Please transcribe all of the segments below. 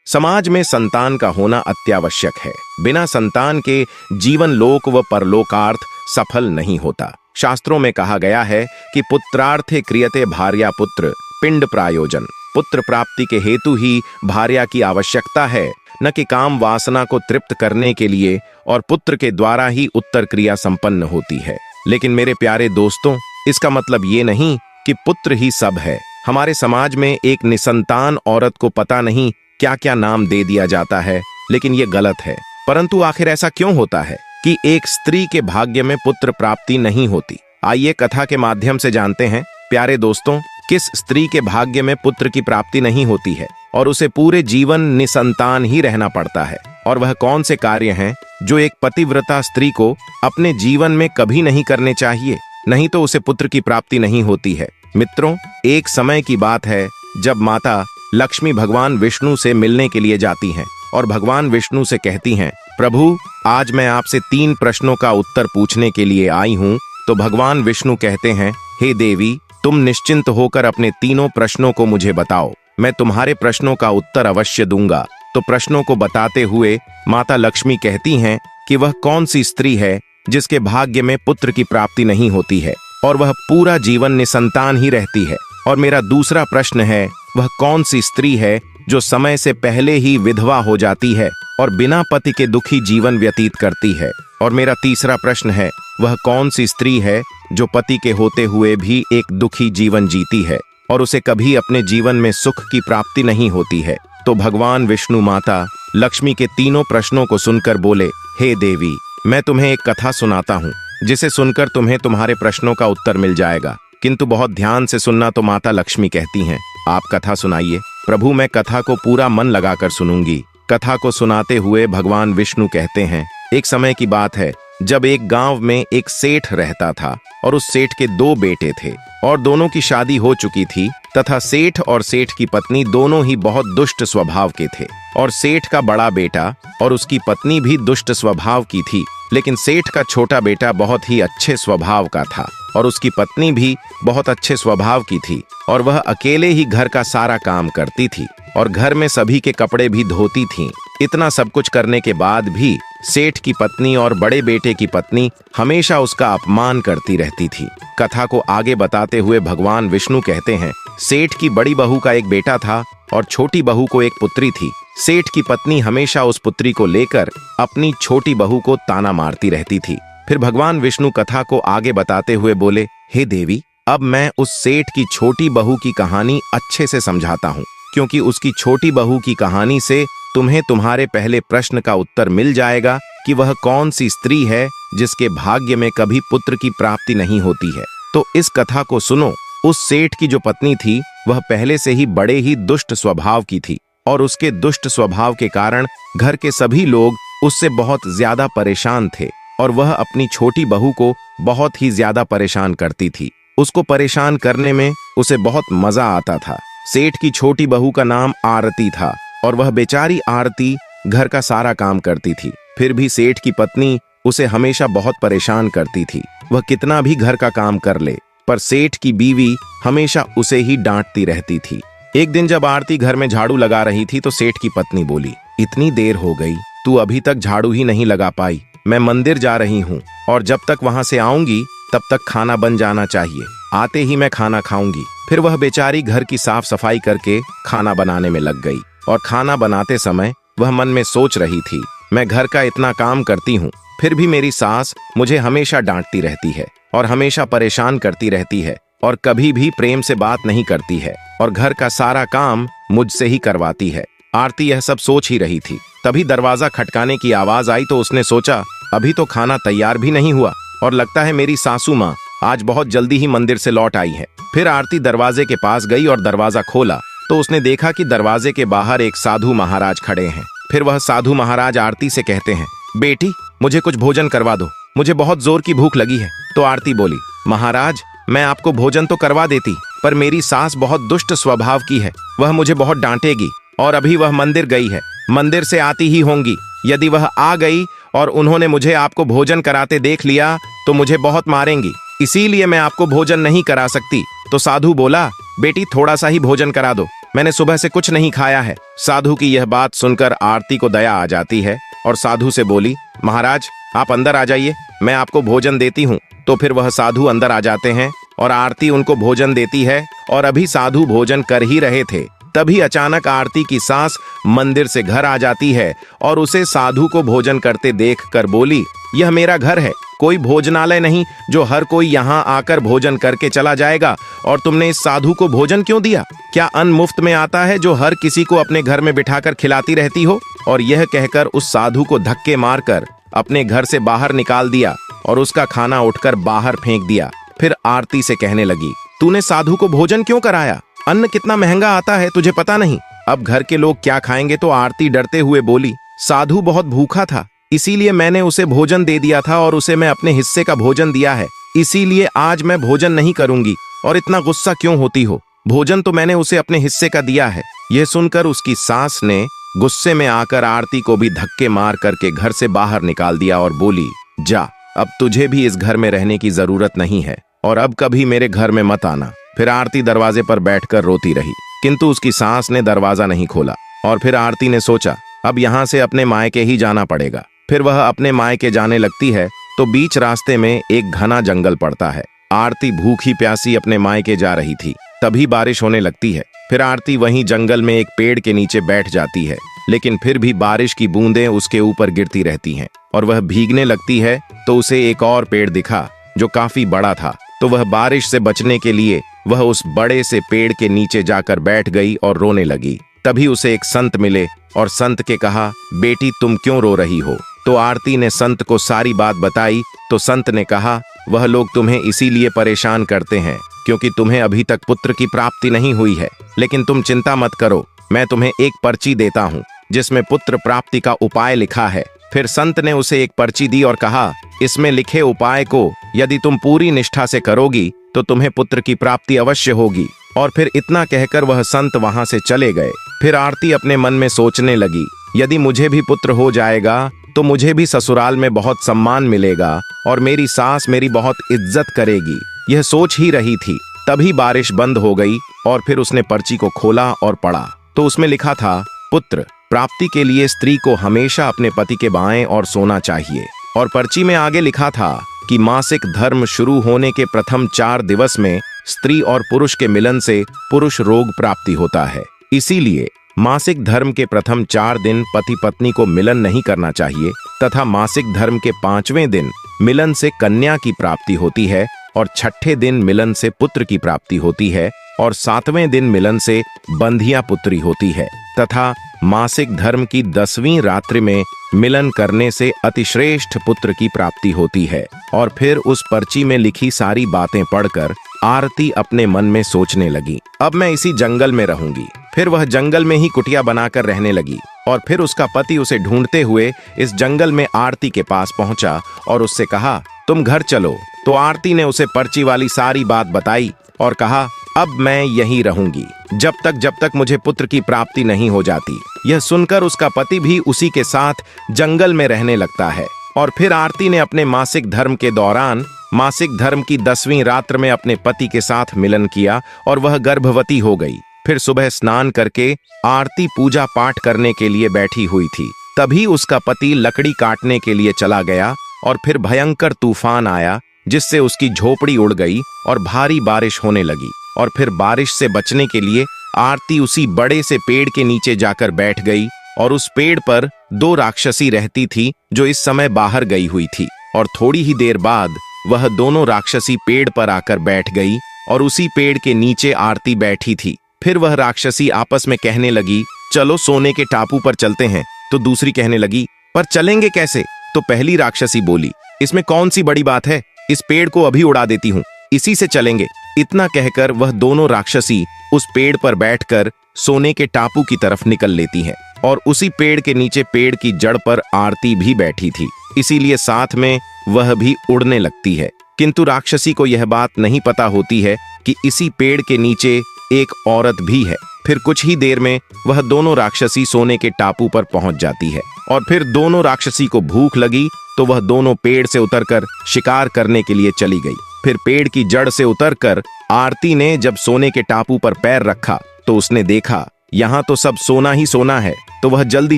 समाज में संतान का होना अत्यावश्यक है। बिना संतान के जीवन लोक व परलोकार्थ सफल नहीं होता। शास्त्रों में कहा गया है कि पुत्रार्थे क्रियते भार्या पुत्र पिंड प्रायोजन। पुत्र प्राप्ति के हेतु ही भार्या की आवश्यकता है, न कि काम वासना को तृप्त करने के लिए, और पुत्र के द्वारा ही उत्तर क्रिया संपन्न होती है। लेकिन मेरे प्यारे दोस्तों, इसका मतलब ये नहीं कि पुत्र ही सब है। हमारे समाज में एक निसंतान औरत को पता नहीं क्या क्या नाम दे दिया जाता है, लेकिन ये गलत है। परंतु आखिर ऐसा क्यों होता है कि एक स्त्री के भाग्य में पुत्र प्राप्ति नहीं होती? आइए कथा के माध्यम से जानते हैं। प्यारे दोस्तों, किस स्त्री के भाग्य में पुत्र की प्राप्ति नहीं होती है और उसे पूरे जीवन निसंतान ही रहना पड़ता है, और वह कौन से कार्य हैं जो एक पतिव्रता स्त्री को अपने जीवन में कभी नहीं करने चाहिए, नहीं तो उसे पुत्र की प्राप्ति नहीं होती है। मित्रों, एक समय की बात है जब माता लक्ष्मी भगवान विष्णु से मिलने के लिए जाती हैं और भगवान विष्णु से कहती हैं, प्रभु, आज मैं आपसे 3 प्रश्नों का उत्तर पूछने के लिए आई हूँ। तो भगवान विष्णु कहते हैं, हे देवी, तुम निश्चिंत होकर अपने तीनों प्रश्नों को मुझे बताओ, मैं तुम्हारे प्रश्नों का उत्तर अवश्य दूंगा। तो प्रश्नों को बताते हुए माता लक्ष्मी कहती हैं कि वह कौन सी स्त्री है जिसके भाग्य में पुत्र की प्राप्ति नहीं होती है और वह पूरा जीवन निसंतान ही रहती है। और मेरा दूसरा प्रश्न है, वह कौन सी स्त्री है जो समय से पहले ही विधवा हो जाती है और बिना पति के दुखी जीवन व्यतीत करती है। और मेरा तीसरा प्रश्न है, वह कौन सी स्त्री है जो पति के होते हुए भी एक दुखी जीवन जीती है और उसे कभी अपने जीवन में सुख की प्राप्ति नहीं होती है। तो भगवान विष्णु माता लक्ष्मी के तीनों प्रश्नों को सुनकर बोले, हे देवी, मैं तुम्हें एक कथा सुनाता हूँ जिसे सुनकर तुम्हें तुम्हारे प्रश्नों का उत्तर मिल जाएगा, किंतु बहुत ध्यान से सुनना। तो माता लक्ष्मी कहती हैं, आप कथा सुनाइए। प्रभु, मैं कथा को पूरा मन लगाकर सुनूंगी। कथा को सुनाते हुए भगवान विष्णु कहते हैं, एक समय की बात है जब एक गांव में एक सेठ रहता था और उस सेठ के 2 बेटे थे और दोनों की शादी हो चुकी थी तथा सेठ और सेठ की पत्नी दोनों ही बहुत दुष्ट स्वभाव के थे। और सेठ का बड़ा बेटा और उसकी पत्नी भी दुष्ट स्वभाव की थी, लेकिन सेठ का छोटा बेटा बहुत ही अच्छे स्वभाव का था और उसकी पत्नी भी बहुत अच्छे स्वभाव की थी और वह अकेले ही घर का सारा काम करती थी और घर में सभी के कपड़े भी धोती थीं। इतना सब कुछ करने के बाद भी सेठ की पत्नी और बड़े बेटे की पत्नी हमेशा उसका अपमान करती रहती थी। कथा को आगे बताते हुए भगवान विष्णु कहते हैं, सेठ की बड़ी बहू का एक बेटा था और छोटी बहू को एक पुत्री थी। सेठ की पत्नी हमेशा उस पुत्री को लेकर अपनी छोटी बहू को ताना मारती रहती थी। फिर भगवान विष्णु कथा को आगे बताते हुए बोले, हे देवी, अब मैं उस सेठ की छोटी बहू की कहानी अच्छे से समझाता हूँ, क्योंकि उसकी छोटी बहू की कहानी से तुम्हें तुम्हारे पहले प्रश्न का उत्तर मिल जाएगा कि वह कौन सी स्त्री है जिसके भाग्य में कभी पुत्र की प्राप्ति नहीं होती है। तो इस कथा को सुनो। उस सेठ की जो पत्नी थी वह पहले से ही बड़े ही दुष्ट स्वभाव की थी और उसके दुष्ट स्वभाव के कारण घर के सभी लोग उससे बहुत ज्यादा परेशान थे और वह अपनी छोटी बहू को बहुत ही ज्यादा परेशान करती थी। उसको परेशान करने में उसे बहुत मजा आता था। सेठ की छोटी बहू का नाम आरती था और वह बेचारी आरती घर का सारा काम करती थी। फिर भी सेठ की पत्नी उसे हमेशा बहुत परेशान करती थी। वह कितना भी घर का काम कर ले, पर सेठ की बीवी हमेशा उसे ही डांटती रहती थी। एक दिन जब आरती घर में झाड़ू लगा रही थी तो सेठ की पत्नी बोली, इतनी देर हो गई, तू अभी तक झाड़ू ही नहीं लगा पाई। मैं मंदिर जा रही हूँ और जब तक वहां से आऊंगी तब तक खाना बन जाना चाहिए। आते ही मैं खाना खाऊंगी। फिर वह बेचारी घर की साफ सफाई करके खाना बनाने में लग गई और खाना बनाते समय वह मन में सोच रही थी, मैं घर का इतना काम करती हूँ, फिर भी मेरी सास मुझे हमेशा डांटती रहती है और हमेशा परेशान करती रहती है और कभी भी प्रेम से बात नहीं करती है और घर का सारा काम मुझसे ही करवाती है। आरती यह सब सोच ही रही थी, तभी दरवाजा खटकाने की आवाज आई तो उसने सोचा, अभी तो खाना तैयार भी नहीं हुआ और लगता है मेरी सासू माँ आज बहुत जल्दी ही मंदिर से लौट आई है। फिर आरती दरवाजे के पास गई और दरवाजा खोला तो उसने देखा कि दरवाजे के बाहर एक साधु महाराज खड़े हैं। फिर वह साधु महाराज आरती से कहते हैं, बेटी, मुझे कुछ भोजन करवा दो, मुझे बहुत जोर की भूख लगी है। तो आरती बोली, महाराज, मैं आपको भोजन तो करवा देती, पर मेरी सास बहुत दुष्ट स्वभाव की है, वह मुझे बहुत डांटेगी और अभी वह मंदिर गई है, मंदिर से आती ही होंगी। यदि वह आ गई और उन्होंने मुझे आपको भोजन कराते देख लिया तो मुझे बहुत मारेंगी, इसीलिए मैं आपको भोजन नहीं करा सकती। तो साधु बोला, बेटी, थोड़ा सा ही भोजन करा दो, मैंने सुबह से कुछ नहीं खाया है। साधु की यह बात सुनकर आरती को दया आ जाती है और साधु से बोली, महाराज आप अंदर आ जाइए, मैं आपको भोजन देती हूँ। तो फिर वह साधु अंदर आ जाते हैं और आरती उनको भोजन देती है। और अभी साधु भोजन कर ही रहे थे, तभी अचानक आरती की सास मंदिर से घर आ जाती है और उसे साधु को भोजन करते देख कर बोली, यह मेरा घर है, कोई भोजनालय नहीं जो हर कोई यहाँ आकर भोजन करके चला जाएगा। और तुमने इस साधु को भोजन क्यों दिया? क्या अन्न मुफ्त में आता है जो हर किसी को अपने घर में बिठाकर खिलाती रहती हो? और यह कहकर उस साधु को धक्के मारकर अपने घर से बाहर निकाल दिया और उसका खाना उठकर बाहर फेंक दिया। फिर आरती से कहने लगी, तूने साधु को भोजन क्यों कराया? अन्न कितना महंगा आता है तुझे पता नहीं? अब घर के लोग क्या खाएंगे? तो आरती डरते हुए बोली, साधु बहुत भूखा था, इसीलिए मैंने उसे भोजन दे दिया था और उसे मैं अपने हिस्से का भोजन दिया है, इसीलिए आज मैं भोजन नहीं करूंगी। और इतना गुस्सा क्यों होती हो? भोजन तो मैंने उसे अपने हिस्से का दिया है। यह सुनकर उसकी सास ने गुस्से में आकर आरती को भी धक्के मार करके घर से बाहर निकाल दिया और बोली, जा, अब तुझे भी इस घर में रहने की जरूरत नहीं है और अब कभी मेरे घर में मत आना। फिर आरती दरवाजे पर बैठकर रोती रही, किंतु उसकी सास ने दरवाजा नहीं खोला। और फिर आरती ने सोचा, अब यहाँ से अपने मायके ही जाना पड़ेगा। फिर वह अपने मायके जाने लगती है तो बीच रास्ते में एक घना जंगल पड़ता है। आरती भूखी प्यासी अपने मायके जा रही थी, तभी बारिश होने लगती है। फिर आरती वहीं जंगल में एक पेड़ के नीचे बैठ जाती है, लेकिन फिर भी बारिश की बूंदें उसके ऊपर गिरती रहती हैं और वह भीगने लगती है। तो उसे एक और पेड़ दिखा जो काफी बड़ा था, तो वह बारिश से बचने के लिए वह उस बड़े से पेड़ के नीचे जाकर बैठ गई और रोने लगी। तभी उसे एक संत मिले और संत के कहा, बेटी तुम क्यों रो रही हो? तो आरती ने संत को सारी बात बताई। तो संत ने कहा, वह लोग तुम्हें इसीलिए परेशान करते हैं क्योंकि तुम्हें अभी तक पुत्र की प्राप्ति नहीं हुई है, लेकिन तुम चिंता मत करो, मैं तुम्हें एक पर्ची देता हूँ जिसमें पुत्र प्राप्ति का उपाय लिखा है। फिर संत ने उसे एक पर्ची दी और कहा, इसमें लिखे उपाय को यदि तुम पूरी निष्ठा से करोगी तो तुम्हें पुत्र की प्राप्ति अवश्य होगी। और फिर इतना कहकर वह संत वहां से चले गए। फिर आरती अपने मन में सोचने लगी, यदि मुझे भी पुत्र हो जाएगा तो मुझे भी ससुराल में बहुत सम्मान मिलेगा और मेरी सास मेरी बहुत इज्जत करेगी। यह सोच ही रही थी, तभी बारिश बंद हो गई और फिर उसने पर्ची को खोला और पढ़ा। तो उसमें लिखा था, पुत्र प्राप्ति के लिए स्त्री को हमेशा अपने पति के बाएं और सोना चाहिए। और पर्ची में आगे लिखा था कि मासिक धर्म शुरू होने के प्रथम 4 दिवस में स्त्री और पुरुष के मिलन से पुरुष रोग प्राप्ति होता है, इसीलिए मासिक धर्म के प्रथम 4 दिन पति पत्नी को मिलन नहीं करना चाहिए तथा मासिक धर्म के 5वें दिन मिलन से कन्या की प्राप्ति होती है और 6ठे दिन मिलन से पुत्र की प्राप्ति होती है और 7वें दिन मिलन से बंधिया पुत्री होती है तथा मासिक धर्म की 10वीं रात्रि में मिलन करने से अतिश्रेष्ठ पुत्र की प्राप्ति होती है। और फिर उस पर्ची में लिखी सारी बातें पढ़कर आरती अपने मन में सोचने लगी, अब मैं इसी जंगल में रहूंगी। फिर वह जंगल में ही कुटिया बनाकर रहने लगी और फिर उसका पति उसे ढूंढते हुए इस जंगल में आरती के पास पहुंचा और उससे कहा, तुम घर चलो। तो आरती ने उसे पर्ची वाली सारी बात बताई और कहा, अब मैं यहीं रहूंगी जब तक मुझे पुत्र की प्राप्ति नहीं हो जाती। यह सुनकर उसका पति भी उसी के साथ जंगल में रहने लगता है। और फिर आरती ने अपने मासिक धर्म के दौरान मासिक धर्म की 10वीं रात्र में अपने पति के साथ मिलन किया और वह गर्भवती हो गई। फिर सुबह स्नान करके आरती पूजा पाठ करने के लिए बैठी हुई थी, तभी उसका पति लकड़ी काटने के लिए चला गया और फिर भयंकर तूफान आया जिससे उसकी झोपड़ी उड़ गई और भारी बारिश होने लगी। और फिर बारिश से बचने के लिए आरती उसी बड़े से पेड़ के नीचे जाकर बैठ गई और उस पेड़ पर 2 राक्षसी रहती थी जो इस समय बाहर गई हुई थी। और थोड़ी ही देर बाद वह दोनों राक्षसी पेड़ पर आकर बैठ गई और उसी पेड़ के नीचे आरती बैठी थी। फिर वह राक्षसी आपस में कहने लगी, चलो सोने के टापू पर चलते हैं। तो दूसरी कहने लगी, पर चलेंगे कैसे? तो पहली राक्षसी बोली, इसमें कौन सी बड़ी बात है, इस पेड़ को अभी उड़ा देती हूँ, इसी से चलेंगे। इतना कहकर वह दोनों राक्षसी उस पेड़ पर बैठकर सोने के टापू की तरफ निकल लेती हैं और उसी पेड़ के नीचे पेड़ की जड़ पर आरती भी बैठी थी, इसीलिए साथ में वह भी उड़ने लगती है। किंतु राक्षसी को यह बात नहीं पता होती है कि इसी पेड़ के नीचे एक औरत भी है। फिर कुछ ही देर में वह दोनों राक्षसी सोने के टापू पर पहुंच जाती है और फिर दोनों राक्षसी को भूख लगी तो वह दोनों पेड़ से उतरकर शिकार करने के लिए चली गई। फिर पेड़ की जड़ से उतरकर आरती ने जब सोने के टापू पर पैर रखा तो उसने देखा यहाँ तो सब सोना ही सोना है। तो वह जल्दी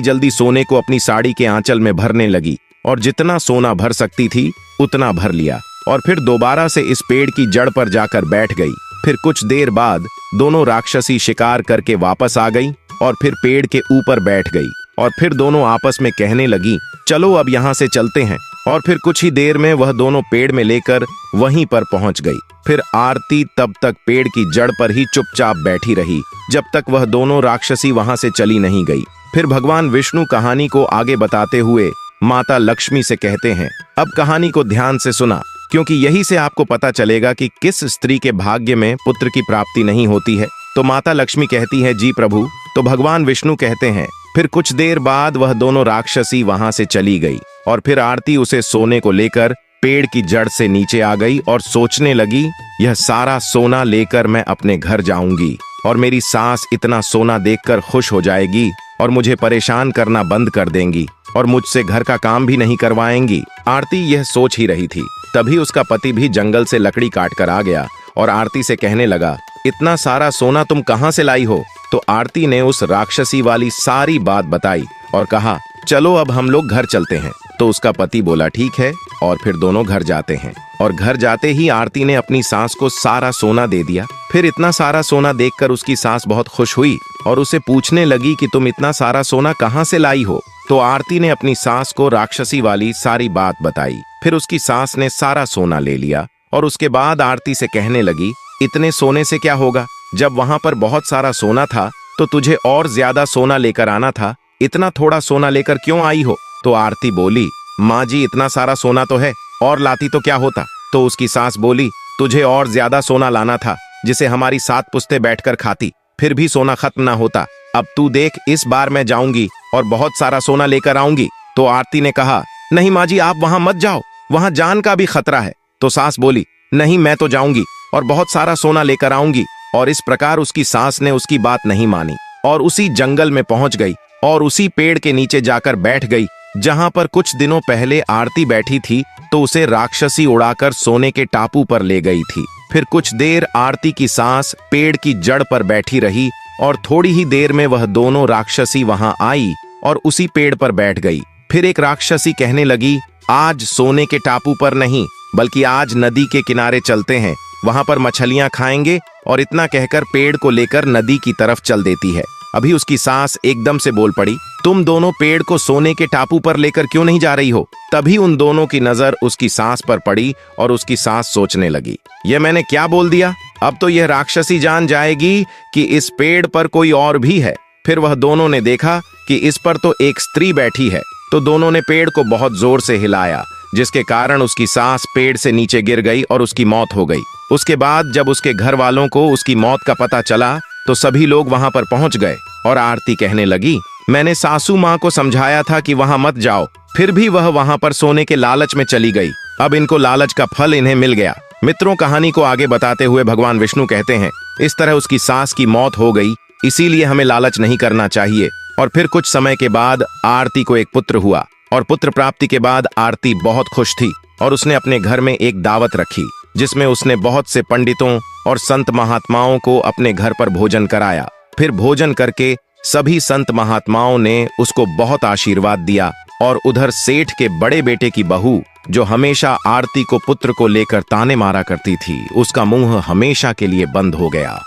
जल्दी सोने को अपनी साड़ी के आंचल में भरने लगी और जितना सोना भर सकती थी उतना भर लिया और फिर दोबारा से इस पेड़ की जड़ पर जाकर बैठ गई। फिर कुछ देर बाद दोनों राक्षसी शिकार करके वापस आ गई और फिर पेड़ के ऊपर बैठ गई और फिर दोनों आपस में कहने लगी, चलो अब यहाँ से चलते हैं। और फिर कुछ ही देर में वह दोनों पेड़ में लेकर वहीं पर पहुंच गई। फिर आरती तब तक पेड़ की जड़ पर ही चुपचाप बैठी रही जब तक वह दोनों राक्षसी वहां से चली नहीं गई। फिर भगवान विष्णु कहानी को आगे बताते हुए माता लक्ष्मी से कहते हैं, अब कहानी को ध्यान से सुना, क्योंकि यही से आपको पता चलेगा कि किस स्त्री के भाग्य में पुत्र की प्राप्ति नहीं होती है। तो माता लक्ष्मी कहती है, जी प्रभु। तो भगवान विष्णु कहते हैं, फिर कुछ देर बाद वह दोनों राक्षसी वहां से चली गई और फिर आरती उसे सोने को लेकर पेड़ की जड़ से नीचे आ गई और सोचने लगी, यह सारा सोना लेकर मैं अपने घर जाऊंगी और मेरी सास इतना सोना देखकर खुश हो जाएगी और मुझे परेशान करना बंद कर देंगी और मुझसे घर का काम भी नहीं करवाएंगी। आरती यह सोच ही रही थी, तभी उसका पति भी जंगल से लकड़ी काट कर आ गया और आरती से कहने लगा, इतना सारा सोना तुम कहाँ से लाई हो? तो आरती ने उस राक्षसी वाली सारी बात बताई और कहा, चलो अब हम लोग घर चलते हैं। तो उसका पति बोला, ठीक है, और फिर दोनों घर जाते हैं। और घर जाते ही आरती ने अपनी सास को सारा सोना दे दिया। फिर इतना सारा सोना देखकर उसकी सास बहुत खुश हुई और उसे पूछने लगी कि तुम इतना सारा सोना कहाँ से लाई हो? तो आरती ने अपनी सास को राक्षसी वाली सारी बात बताई। फिर उसकी सास ने सारा सोना ले लिया और उसके बाद आरती से कहने लगी, इतने सोने से क्या होगा? जब वहां पर बहुत सारा सोना था तो तुझे और ज्यादा सोना लेकर आना था, इतना थोड़ा सोना लेकर क्यों आई हो? तो आरती बोली, माँ जी इतना सारा सोना तो है, और लाती तो क्या होता? तो उसकी सास बोली, तुझे और ज्यादा सोना लाना था जिसे हमारी 7 पुश्तें बैठकर खाती, फिर भी सोना खत्म ना होता। अब तू देख, इस बार मैं जाऊंगी और बहुत सारा सोना लेकर आऊंगी। तो आरती ने कहा, नहीं माँ जी आप वहां मत जाओ, वहां जान का भी खतरा है। तो सास बोली, नहीं मैं तो जाऊंगी और बहुत सारा सोना लेकर आऊंगी। और इस प्रकार उसकी सास ने उसकी बात नहीं मानी और उसी जंगल में पहुंच गई और उसी पेड़ के नीचे जाकर बैठ गई जहां पर कुछ दिनों पहले आरती बैठी थी। तो उसे राक्षसी उड़ाकर सोने के टापू पर ले गई थी। फिर कुछ देर आरती की सास पेड़ की जड़ पर बैठी रही और थोड़ी ही देर में वह दोनों राक्षसी वहां आई और उसी पेड़ पर बैठ गई। फिर एक राक्षसी कहने लगी, आज सोने के टापू पर नहीं बल्कि आज नदी के किनारे चलते हैं, वहां पर मछलियां खाएंगे। और इतना कहकर पेड़ को लेकर नदी की तरफ चल देती है। अभी उसकी सास एकदम से बोल पड़ी, तुम दोनों पेड़ को सोने के टापू पर लेकर क्यों नहीं जा रही हो? तभी उन दोनों की नजर उसकी सास पर पड़ी और उसकी सास सोचने लगी, यह मैंने क्या बोल दिया? अब तो यह राक्षसी जान जाएगी कि इस पेड़ पर कोई और भी है। फिर वह दोनों ने देखा कि इस पर तो एक स्त्री बैठी है। तो दोनों ने पेड़ को बहुत जोर से हिलाया जिसके कारण उसकी सास पेड़ से नीचे गिर गई और उसकी मौत हो गई। उसके बाद जब उसके घर वालों को उसकी मौत का पता चला तो सभी लोग वहां पर पहुंच गए और आरती कहने लगी, मैंने सासू माँ को समझाया था कि वहां मत जाओ, फिर भी वह वहां पर सोने के लालच में चली गई। अब इनको लालच का फल इन्हें मिल गया। मित्रों, कहानी को आगे बताते हुए भगवान विष्णु कहते हैं, इस तरह उसकी सास की मौत हो गई, इसीलिए हमें लालच नहीं करना चाहिए। और फिर कुछ समय के बाद आरती को एक पुत्र हुआ और पुत्र प्राप्ति के बाद आरती बहुत खुश थी और उसने अपने घर में एक दावत रखी जिसमें उसने बहुत से पंडितों और संत महात्माओं को अपने घर पर भोजन कराया। फिर भोजन करके सभी संत महात्माओं ने उसको बहुत आशीर्वाद दिया और उधर सेठ के बड़े बेटे की बहू जो हमेशा आरती को पुत्र को लेकर ताने मारा करती थी, उसका मुंह हमेशा के लिए बंद हो गया।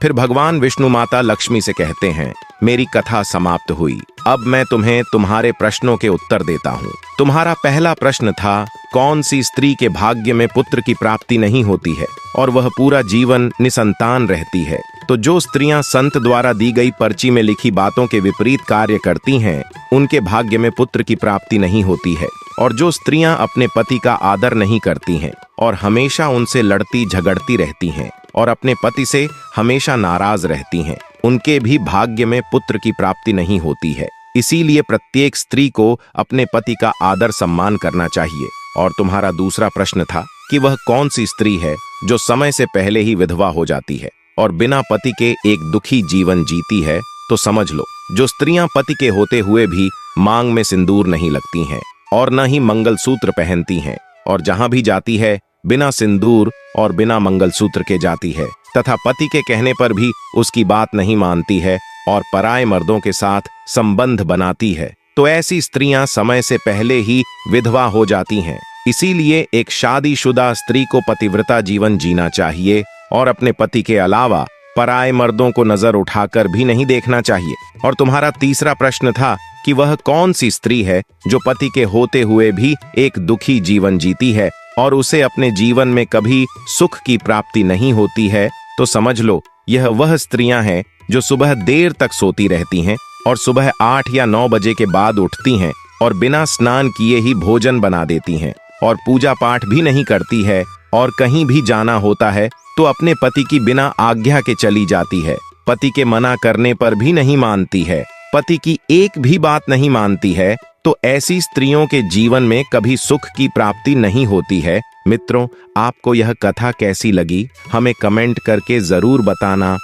फिर भगवान विष्णु माता लक्ष्मी से कहते हैं, मेरी कथा समाप्त हुई, अब मैं तुम्हें तुम्हारे प्रश्नों के उत्तर देता हूँ। तुम्हारा पहला प्रश्न था, कौन सी स्त्री के भाग्य में पुत्र की प्राप्ति नहीं होती है और वह पूरा जीवन निसंतान रहती है? तो जो स्त्रियां संत द्वारा दी गई पर्ची में लिखी बातों के विपरीत कार्य करती हैं, उनके भाग्य में पुत्र की प्राप्ति नहीं होती है। और जो स्त्रियां अपने पति का आदर नहीं करती हैं और हमेशा उनसे लड़ती झगड़ती रहती हैं और अपने पति से हमेशा नाराज रहती हैं, उनके भी भाग्य में पुत्र की प्राप्ति नहीं होती है। इसीलिए प्रत्येक स्त्री को अपने पति का आदर सम्मान करना चाहिए। और तुम्हारा दूसरा प्रश्न था कि वह कौन सी स्त्री है जो समय से पहले ही विधवा हो जाती है और बिना पति के एक दुखी जीवन जीती है? तो समझ लो, जो स्त्रियां पति के होते हुए भी मांग में सिंदूर नहीं लगती हैं और न ही मंगलसूत्र पहनती हैं और जहां भी जाती है बिना सिंदूर और बिना मंगलसूत्र के जाती है, तथा पति के कहने पर भी उसकी बात नहीं मानती है और पराये मर्दों के साथ संबंध बनाती है, तो ऐसी स्त्रियां समय से पहले ही विधवा हो जाती हैं। इसीलिए एक शादीशुदा स्त्री को पतिव्रता जीवन जीना चाहिए और अपने पति के अलावा पराये मर्दों को नजर उठाकर भी नहीं देखना चाहिए। और तुम्हारा तीसरा प्रश्न था कि वह कौन सी स्त्री है जो पति के होते हुए भी एक दुखी जीवन जीती है और उसे अपने जीवन में कभी सुख की प्राप्ति नहीं होती है। तो समझ लो, यह वह स्त्रियां हैं जो सुबह देर तक सोती रहती हैं और सुबह 8 या 9 बजे के बाद उठती हैं और बिना स्नान किए ही भोजन बना देती हैं और पूजा पाठ भी नहीं करती है, और कहीं भी जाना होता है तो अपने पति की बिना आज्ञा के चली जाती है, पति के मना करने पर भी नहीं मानती है, पति की एक भी बात नहीं मानती है। तो ऐसी स्त्रियों के जीवन में कभी सुख की प्राप्ति नहीं होती है। मित्रों, आपको यह कथा कैसी लगी हमें कमेंट करके जरूर बताना।